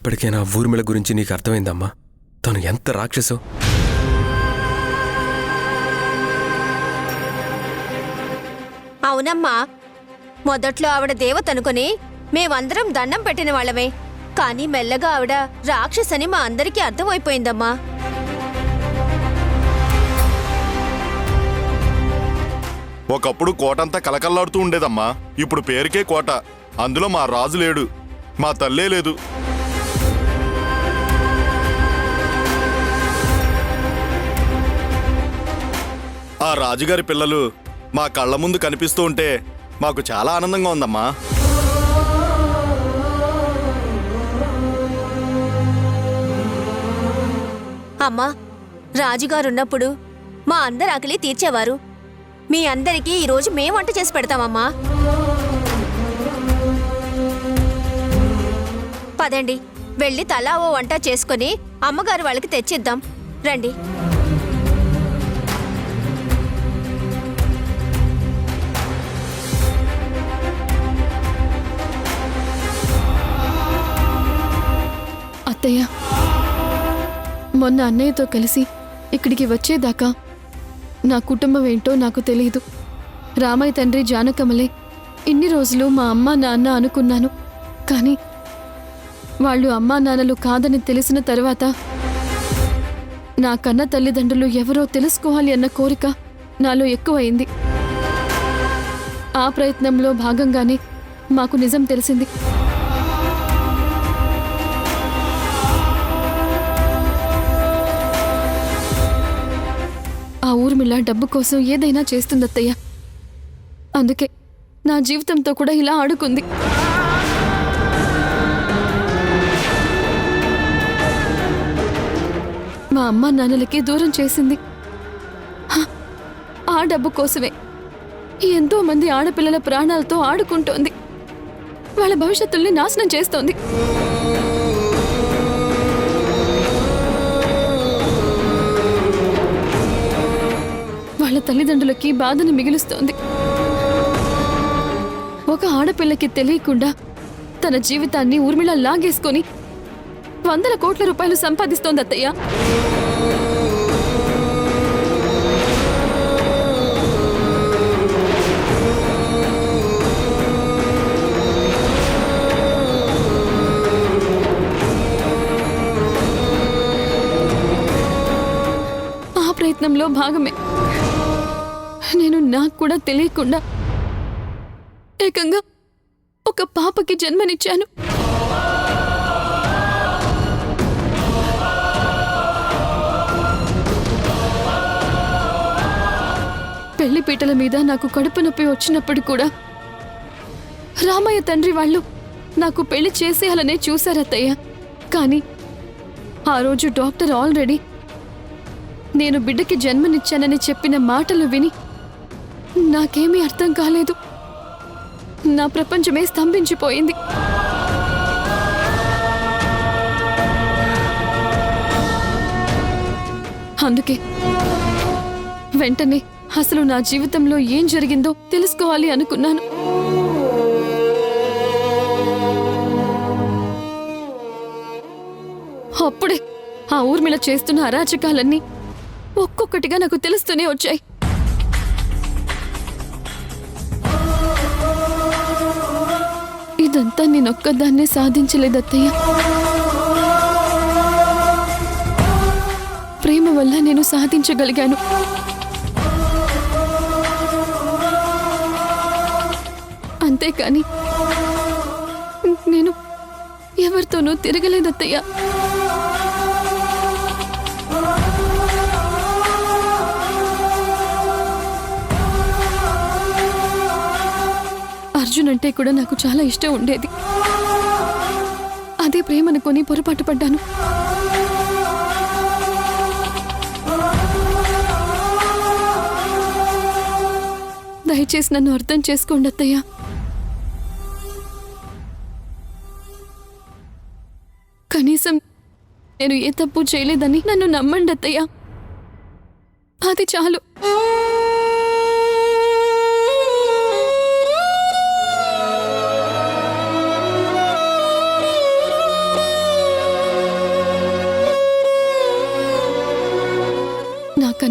ఇప్పటికైనా ఊర్మిళ గురించి నీకు అర్థమైందమ్మా? తను ఎంత రాక్షసో. అవునమ్మా, మొదట్లో ఆవిడ దేవతనుకొని మేమందరం దండం పెట్టిన వాళ్ళమే. కానీ మెల్లగా ఆవిడ రాక్షసని మా అందరికీ అర్థమైపోయిందమ్మా. ఒకప్పుడు కోటంతా కలకల్లాడుతూ ఉండేదమ్మా. ఇప్పుడు పేరుకే కోట. అందులో మా రాజు లేడు, మా తల్లే లేదు. ఆ రాజుగారి పిల్లలు మా కళ్ళ ముందు కనిపిస్తూ ఉంటే మాకు చాలా ఆనందంగా ఉందమ్మా. అమ్మా, రాజుగారున్నప్పుడు మా అందరి ఆకలి తీర్చేవారు. మీ అందరికీ ఈరోజు మేం వంట చేసి పెడతామమ్మా. పదండి, వెళ్ళి తలా ఓ వంట చేసుకుని అమ్మగారు వాళ్ళకి తెచ్చిద్దాం. రండి. అత్తయ్య, మొన్న అన్నయ్యతో కలిసి ఇక్కడికి వచ్చేదాకా నా కుటుంబం ఏంటో నాకు తెలియదు. రామయ్య తండ్రి జానకమ్మలే ఇన్ని రోజులు మా అమ్మా నాన్న అనుకున్నాను. కానీ వాళ్ళు అమ్మా నాన్నలు కాదని తెలిసిన తర్వాత నా కన్న తల్లిదండ్రులు ఎవరో తెలుసుకోవాలి అన్న కోరిక నాలో ఎక్కువైంది. ఆ ప్రయత్నంలో భాగంగానే మాకు నిజం తెలిసింది. ఆ ఊర్మిళ డబ్బు కోసం ఏదైనా చేస్తుందత్తయ్య. అందుకే నా జీవితంతో కూడా ఇలా ఆడుకుంది. మా అమ్మ నాన్నలకి దూరం చేసింది. ఆ డబ్బు కోసమే ఎంతో మంది ఆడపిల్లల ప్రాణాలతో ఆడుకుంటోంది. వాళ్ళ భవిష్యత్తుల్ని నాశనం చేస్తోంది. వాళ్ళ తల్లిదండ్రులకి బాధను మిగిలుస్తోంది. ఒక ఆడపిల్లకి తెలియకుండా తన జీవితాన్ని ఊర్మిళ లాగేసుకొని 100 కోట్ల రూపాయలు సంపాదిస్తోంది అత్తయ్య. ఆ ప్రయత్నంలో భాగమే నేను నాకు కూడా తెలియకుండా ఏకంగా ఒక పాపకి జన్మనిచ్చాను. పెళ్లిపీటల మీద నాకు కడుపు నొప్పి వచ్చినప్పుడు కూడా రామయ్య తండ్రి వాళ్ళు నాకు పెళ్లి చేసేయాలనే చూశారత్తయ్య. కానీ ఆ రోజు డాక్టర్ ఆల్రెడీ నేను బిడ్డకి జన్మనిచ్చానని చెప్పిన మాటలు విని నాకేమీ అర్థం కాలేదు. నా ప్రపంచమే స్తంభించిపోయింది. అందుకే వెంటనే అసలు నా జీవితంలో ఏం జరిగిందో తెలుసుకోవాలి అనుకున్నాను. అప్పుడే ఆ ఊర్మిళ చేస్తున్న అరాచకాలన్నీ ఒక్కొక్కటిగా నాకు తెలుస్తూనే వచ్చాయి. ఇదంతా నేనొక్కదాన్నే సాధించలేదత్తయ్య. ప్రేమ వల్ల నేను సాధించగలిగాను. అంతేకాని నేను ఎవరితోనూ తిరగలేదత్తయ్య. అర్జున్ అంటే కూడా నాకు చాలా ఇష్టం ఉండేది. అదే ప్రేమనుకొని పొరపాటు పడ్డాను. దయచేసి నన్ను అర్థం చేసుకోండి అత్తయ్య. కనీసం నేను ఏ తప్పు చేయలేదని నన్ను నమ్మండి అత్తయ్య. అది చాలు.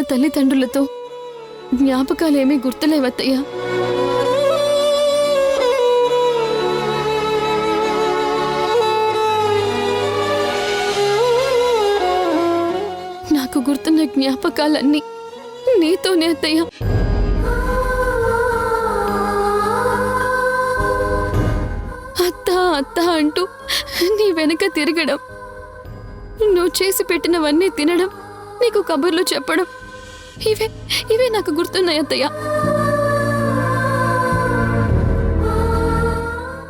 మన తల్లిదండ్రులతో జ్ఞాపకాలేమీ గుర్తులేవత్తయ్య. నాకు గుర్తున్న జ్ఞాపకాలన్నీ నీతోనే అత్తయ్య. అత్త అత్త అంటూ నీ వెనక తిరగడం, నువ్వు చేసి పెట్టినవన్నీ తినడం, నీకు కబుర్లు చెప్పడం, ఇవే నాకు గుర్తున్నాయి అత్తయ్య.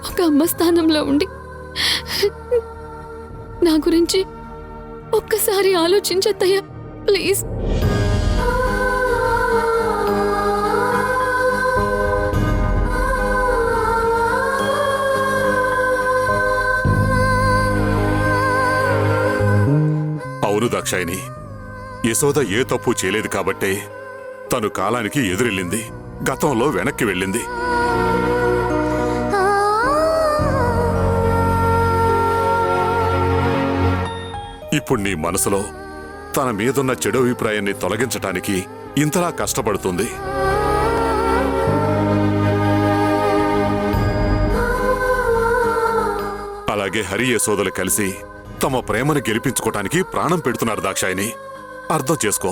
ఒక అమ్మ స్థానంలో ఉండి నా గురించి ఒక్కసారి ఆలోచించత్తయ్య ప్లీజ్. అవును దాక్షాయిని, యశోద ఏ తప్పు చేయలేదు కాబట్టే తను కాలానికి ఎదురెళ్ళింది, గతంలో వెనక్కి వెళ్ళింది. ఇప్పుడు నీ మనసులో తన మీదున్న చెడు అభిప్రాయాన్ని తొలగించటానికి ఇంతలా కష్టపడుతుంది. అలాగే హరి యశోదలు కలిసి తమ ప్రేమను గెలిపించుకోవటానికి ప్రాణం పెడుతున్నారు దాక్షాయిని, అర్థం చేసుకో.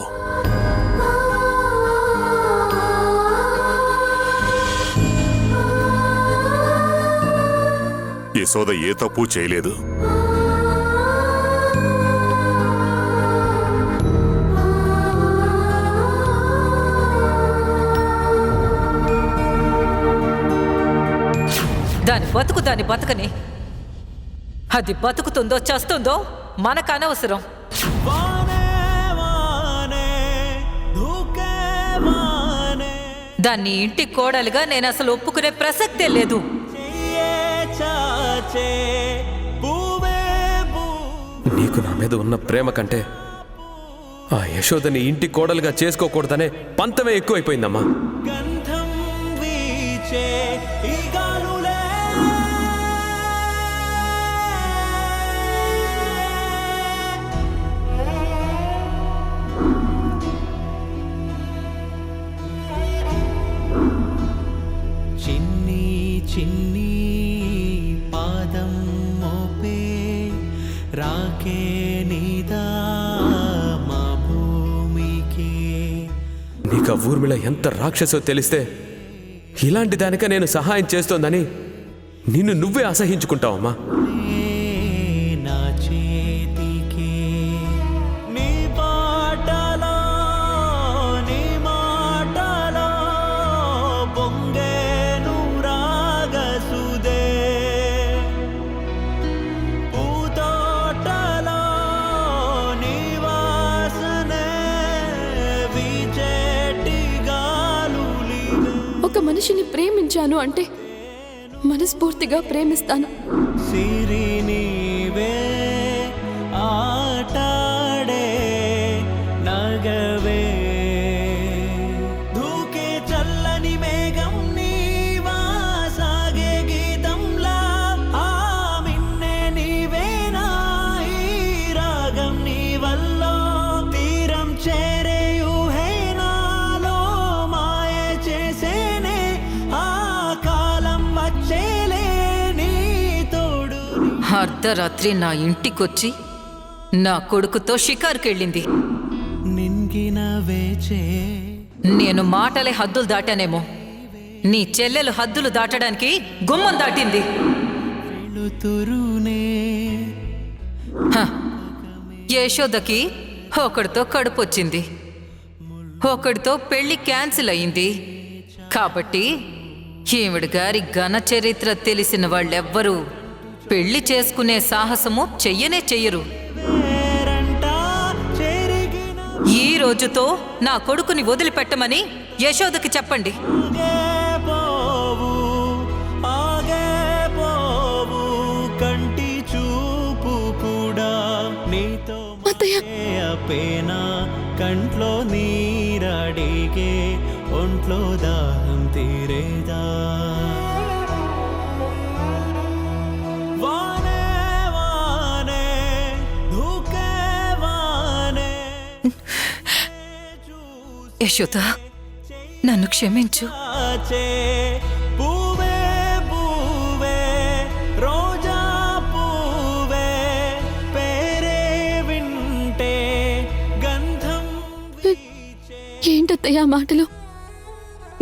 యశోద ఏ తప్పు చేయలేదు. దాని బతుకని, అది బతుకుతుందో చస్తుందో మనకు అనవసరం. దాన్ని ఇంటి కోడలుగా నేను అసలు ఒప్పుకునే ప్రసక్తే లేదు. నీకు నా మీద ఉన్న ప్రేమ కంటే ఆ యశోదని ఇంటి కోడలుగా చేసుకోకూడదనే పంతమే ఎక్కువైపోయిందమ్మా. చిన్ని పాదం మోపే రాకే నీదా మా భూమికి. నీకు ఆ ఊర్మిళ ఎంత రాక్షసో తెలిస్తే ఇలాంటి దానిక నేను సహాయం చేస్తోందని నిన్ను నువ్వే అసహించుకుంటావమ్మా. నా చేతికి నీ పాటలో నీ మాటలో పొంగేను రాగసుదే, పూతోటలో నీ వాసనే విచేటి గాలులివే. ఒక మనిషిని ప్రేమించాను అంటే మనస్ఫూర్తిగా ప్రేమిస్తాను. సిరి నీవే ఆటాడే నగవే, దూకే చల్లని మేఘం నీవా సాగే గీతంలా, ఆ మిన్నే నీవేనా ఈ రాగం నీ వల్లో, తీరం చేరే ఊహేనాలో మాయ చేసేనే ఆ కాలం వచ్చేలే నీ తోడు. అర్ధరాత్రి నా ఇంటికొచ్చి నా కొడుకుతో షికారుకెళ్ళింది. నింగిన వేచే నేను మాటలే హద్దులు దాటానేమో, నీ చెల్లెలు హద్దులు దాటడానికి గుమ్మం దాటింది. వెలుతురునే హ, యశోదకి ఒకడితో కడుపొచ్చింది, ఒకడితో పెళ్లి క్యాన్సిల్ అయింది. కాబట్టి ఈవిడ గారి ఘన చరిత్ర తెలిసిన వాళ్ళెవ్వరూ పెళ్లి చేసుకునే సాహసము చెయ్యనే చెయ్యరు. పేరంటా చెరిగిన ఈ రోజుతో నా కొడుకుని వదిలిపెట్టమని యశోదకి చెప్పండి. ఆగే పోవు కంటి చూపు కూడా నీతో అత్తయ్య. అపేనా, కంట్లో నీరడిగే ఒంట్లో దాహం తీరేదా. వానే వానే ధూకే వానే యశోద, నన్ను క్షమించు. ఆచే పూవే పూవే రోజా పూవే పేరే వింటే గంధం ఏంటత్తయ్య ఆ మాటలు?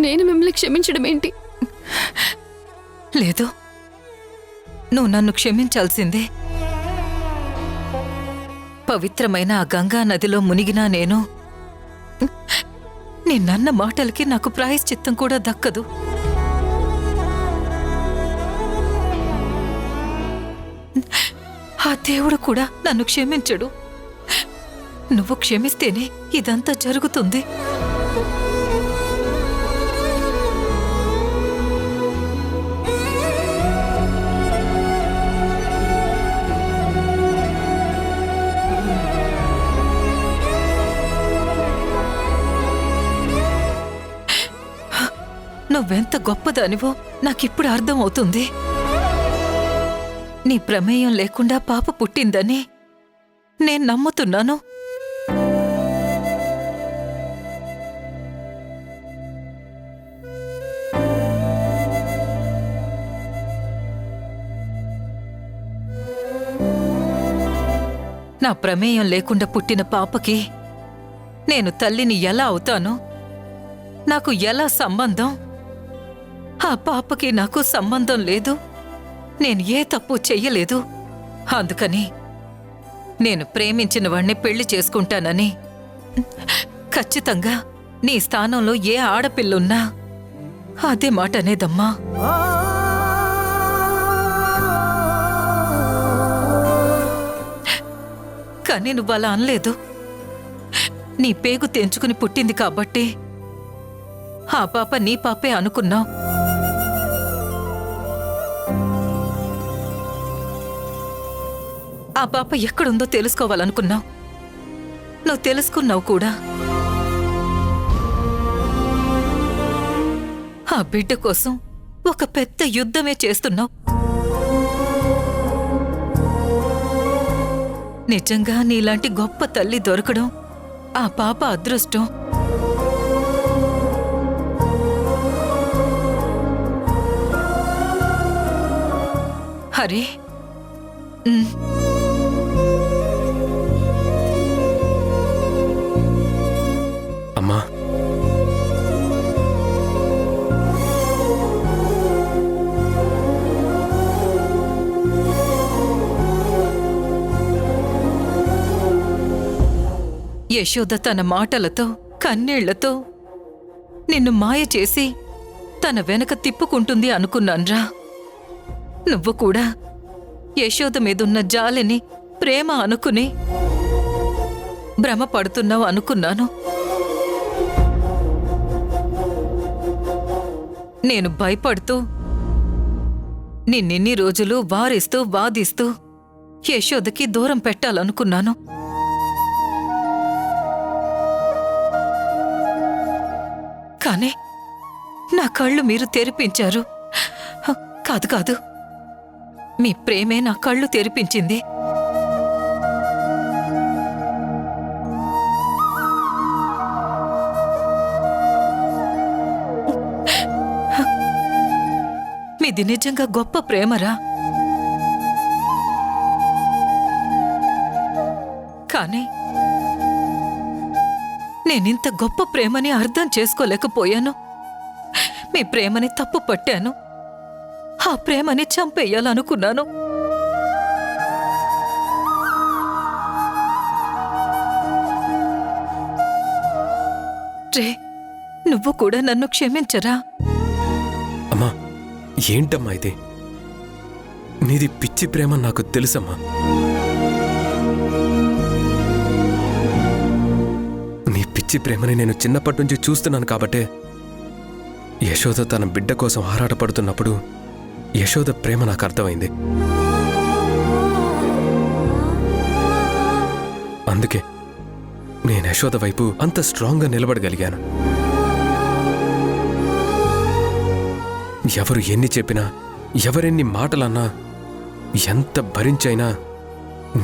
నేను మిమ్మల్ని క్షమించడం ఏంటి? లేదు, నువ్వు నన్ను క్షమించాల్సిందే. పవిత్రమైన ఆ గంగా నదిలో మునిగినా నేనన్న మాటలకి నాకు ప్రాయశ్చిత్తం కూడా దక్కదు. ఆ దేవుడు కూడా నన్ను క్షమించడు. నువ్వు క్షమిస్తేనే ఇదంతా జరుగుతుంది. నువ్వెంత గొప్పదానివో నాకిప్పుడు అర్థమవుతుంది. నీ ప్రమేయం లేకుండా పాప పుట్టిందని నేను నమ్ముతున్నాను. నా ప్రమేయం లేకుండా పుట్టిన పాపకి నేను తల్లిని ఎలా అవుతాను? నాకు ఎలా సంబంధం? ఆ పాపకి నాకు సంబంధం లేదు. నేను ఏ తప్పు చెయ్యలేదు. అందుకని నేను ప్రేమించిన వాణ్ణి పెళ్లి చేసుకుంటానని ఖచ్చితంగా నీ స్థానంలో ఏ ఆడపిల్లున్నా అదే మాట అనేదమ్మా. కానీ నువ్వు అలా అనలేదు. నీ పేగు తెంచుకుని పుట్టింది కాబట్టి ఆ పాప నీ పాపే అనుకున్నావు. ఆ పాప ఎక్కడుందో తెలుసుకోవాలనుకున్నావు. నువ్వు తెలుసుకున్నావు కూడా. ఆ బిడ్డ కోసం ఒక పెద్ద యుద్ధమే చేస్తున్నావు. నిజంగా నీలాంటి గొప్ప తల్లి దొరకడం ఆ పాప అదృష్టం. హరి, అమ్మా, యశోద తన మాటలతో కన్నీళ్లతో నిన్ను మాయ చేసి తన వెనక తిప్పుకుంటుంది అనుకున్నాన్రా. నువ్వు కూడా యశోద మీదున్న జాలిని ప్రేమ అనుకుని భ్రమపడుతున్నావు అనుకున్నాను. నేను భయపడుతూ నిన్నిన్ని రోజులు వారిస్తూ వాదిస్తూ యశోదకి దూరం పెట్టాలనుకున్నాను. కానీ నా కళ్ళు మీరు తెరిపించారు. కాదు కాదు, మీ ప్రేమే నా కళ్ళు తెరిపించింది. మీది నిజంగా గొప్ప ప్రేమరా. కానీ నేనింత గొప్ప ప్రేమని అర్థం చేసుకోలేకపోయాను. మీ ప్రేమని తప్పు పట్టాను. ఆ ప్రేమని చంపేయాలనుకున్నాను. రే, నువ్వు కూడా నన్ను క్షమించరా? అమ్మా, ఏంటమ్మా ఇది? నీది పిచ్చి ప్రేమ నాకు తెలుసమ్మా. నీ పిచ్చి ప్రేమని నేను చిన్నప్పటి నుంచి చూస్తున్నాను కాబట్టే యశోద తన బిడ్డ కోసం ఆరాటపడుతున్నప్పుడు యశోద ప్రేమ నాకు అర్థమైంది. అందుకే నేను యశోద వైపు అంత స్ట్రాంగ్గా నిలబడగలిగాను. ఎవరు ఎన్ని చెప్పినా, ఎవరెన్ని మాటలన్నా, ఎంత భరించైనా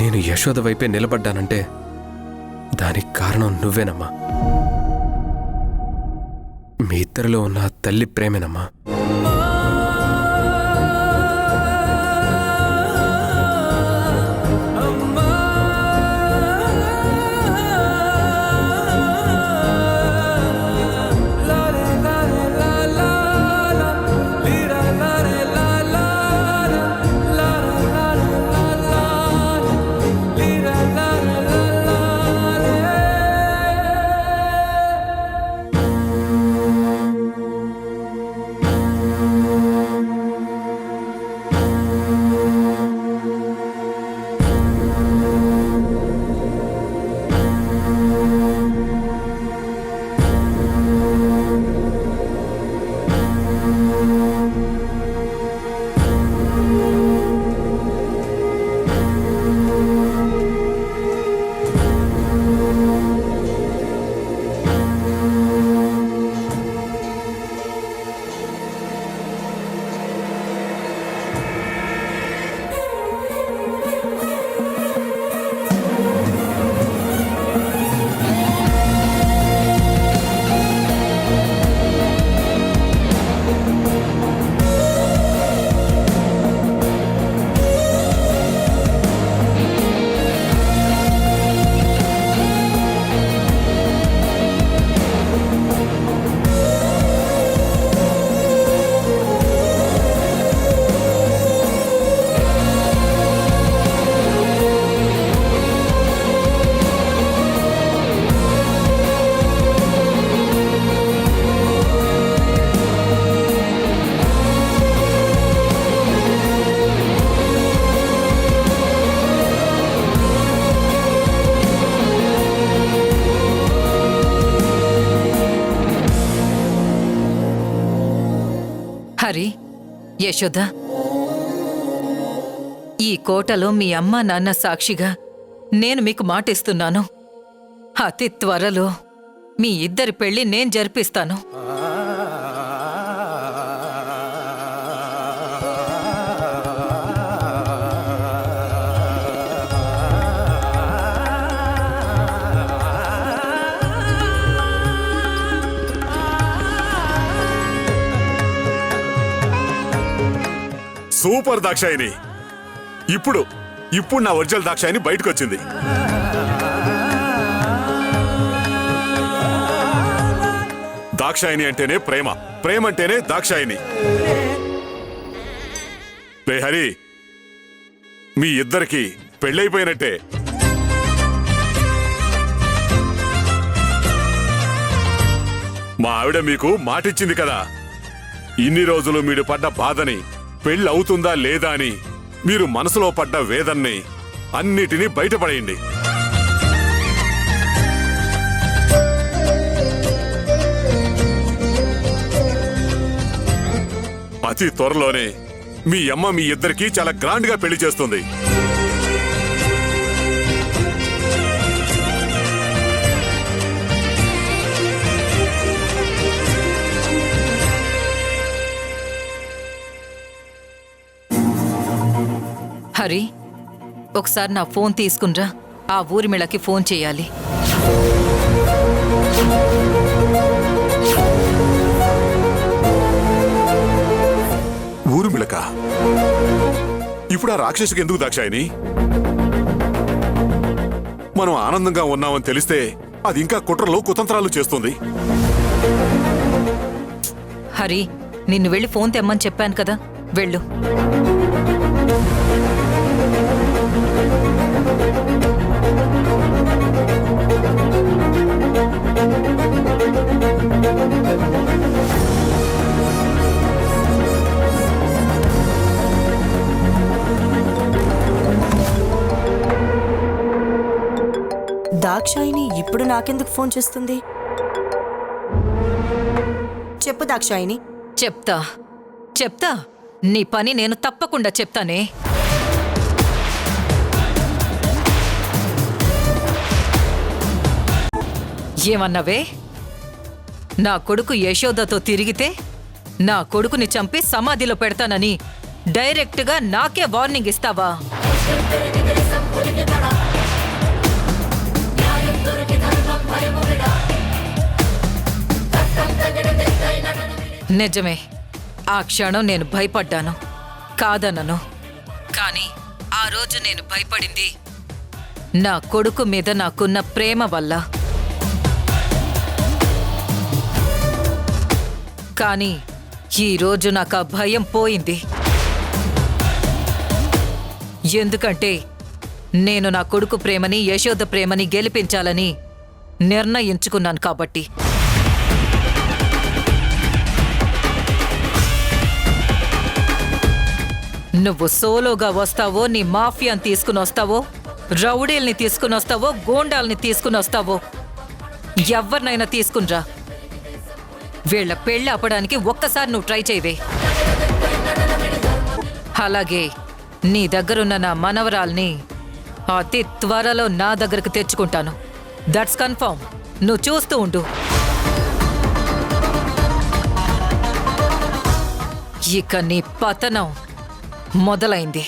నేను యశోద వైపే నిలబడ్డానంటే దానికి కారణం నువ్వేనమ్మా. మీ ఇద్దరిలో ఉన్న ఆ తల్లి ప్రేమేనమ్మా. హరి, యశోద, ఈ కోటలో మీ అమ్మా నాన్న సాక్షిగా నేను మీకు మాటిస్తున్నాను. అతి త్వరలో మీ ఇద్దరి పెళ్లి నేను జరిపిస్తాను. సూపర్ దాక్షాయిని. ఇప్పుడు నా ఒరిజినల్ దాక్షాయిని బయటకు వచ్చింది. దాక్షాయిని అంటేనే ప్రేమ, ప్రేమ అంటేనే దాక్షాయిని. రే హరి, మీ ఇద్దరికి పెళ్ళైపోయినట్టే. మా ఆవిడ మీకు మాటిచ్చింది కదా, ఇన్ని రోజులు మీరు పడ్డ బాధని, పెళ్ళవుతుందా లేదా అని మీరు మనసులో పడ్డ వేదన్ని అన్నిటినీ బయటపడేయండి. అతి త్వరలోనే మీ అమ్మ మీ ఇద్దరికీ చాలా గ్రాండ్ గా పెళ్లి చేస్తుంది. హరి, ఒకసారి నా ఫోన్ తీసుకునిరా. ఆ ఊరిమిళకి ఫోన్ చేయాలి. ఊరిమిళక? ఇప్పుడు ఆ రాక్షసుకి ఎందుకు దాక్షాయిని? మనం ఆనందంగా ఉన్నామని తెలిస్తే అది ఇంకా కుట్రలో కుతంత్రాలు చేస్తుంది. హరి, నిన్ను వెళ్ళి ఫోన్ తెమ్మని చెప్పాను కదా, వెళ్ళు. దాక్షాయిని ఇప్పుడు నాకెందుకు ఫోన్ చేస్తుంది? చెప్పు దాక్షాయిని. చెప్తా నీ పని నేను తప్పకుండా చెప్తానే. ఏమన్నావే? నా కొడుకు యశోదతో తిరిగితే నా కొడుకుని చంపి సమాధిలో పెడతానని డైరెక్ట్గా నాకే వార్నింగ్ ఇస్తావా? నిజమే, ఆ క్షణం నేను భయపడ్డాను, కాదనను. కానీ ఆ రోజు నేను భయపడింది నా కొడుకు మీద నాకున్న ప్రేమ వల్ల. కానీ ఈరోజు నాకు ఆ భయం పోయింది. ఎందుకంటే నేను నా కొడుకు ప్రేమని, యశోద ప్రేమని గెలిపించాలని నిర్ణయించుకున్నాను కాబట్టి. నువ్వు సోలోగా వస్తావో, నీ మాఫియాని తీసుకుని వస్తావో, రౌడీల్ని తీసుకుని వస్తావో, గోండాల్ని తీసుకుని వస్తావో, ఎవరినైనా తీసుకునిరా. వీళ్ల పెళ్లి ఆపడానికి ఒక్కసారి నువ్వు ట్రై చేయవే. అలాగే నీ దగ్గరున్న నా మనవరాల్ని అతి త్వరలో నా దగ్గరకు తెచ్చుకుంటాను. That's confirm. నువ్వు చూస్తూ ఉండు. ఇక నీ పతనం మొదలైంది.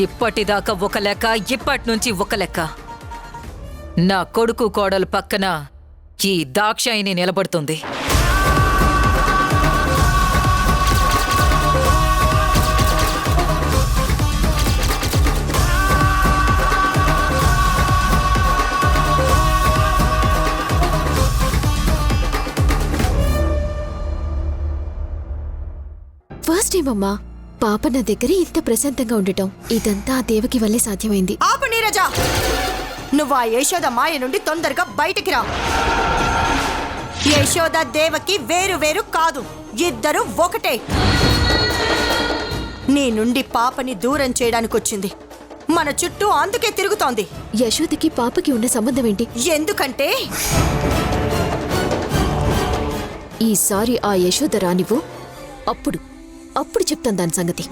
ఇప్పటిదాకా ఒక లెక్క, ఇప్పటి నుంచి ఒక లెక్క. నా కొడుకు కోడలు పక్కన ఈ దాక్షాయిని నిలబడుతుంది. ఫస్ట్ టైం అమ్మా పాప నా దగ్గర ఇంత ప్రశాంతంగా ఉండటం. ఇదంతా ఆ దేవకి వల్లే సాధ్యమైంది. ఆపు నీరజ, నువ్వు ఆ యశోద మాయ నుండి తొందరగా బయటికి రా. యశోద దేవకి వేరు వేరు కాదు, ఇద్దరు ఒకటే. నీ నుండి పాపని దూరం చేయడానికి వచ్చింది. మన చుట్టూ అందుకే తిరుగుతోంది. యశోదకి పాపకి ఉన్న సంబంధం ఏంటి? ఎందుకంటే ఈసారి ఆ యశోద రానివ్వు, అప్పుడు చెప్తాను దాని సంగతి.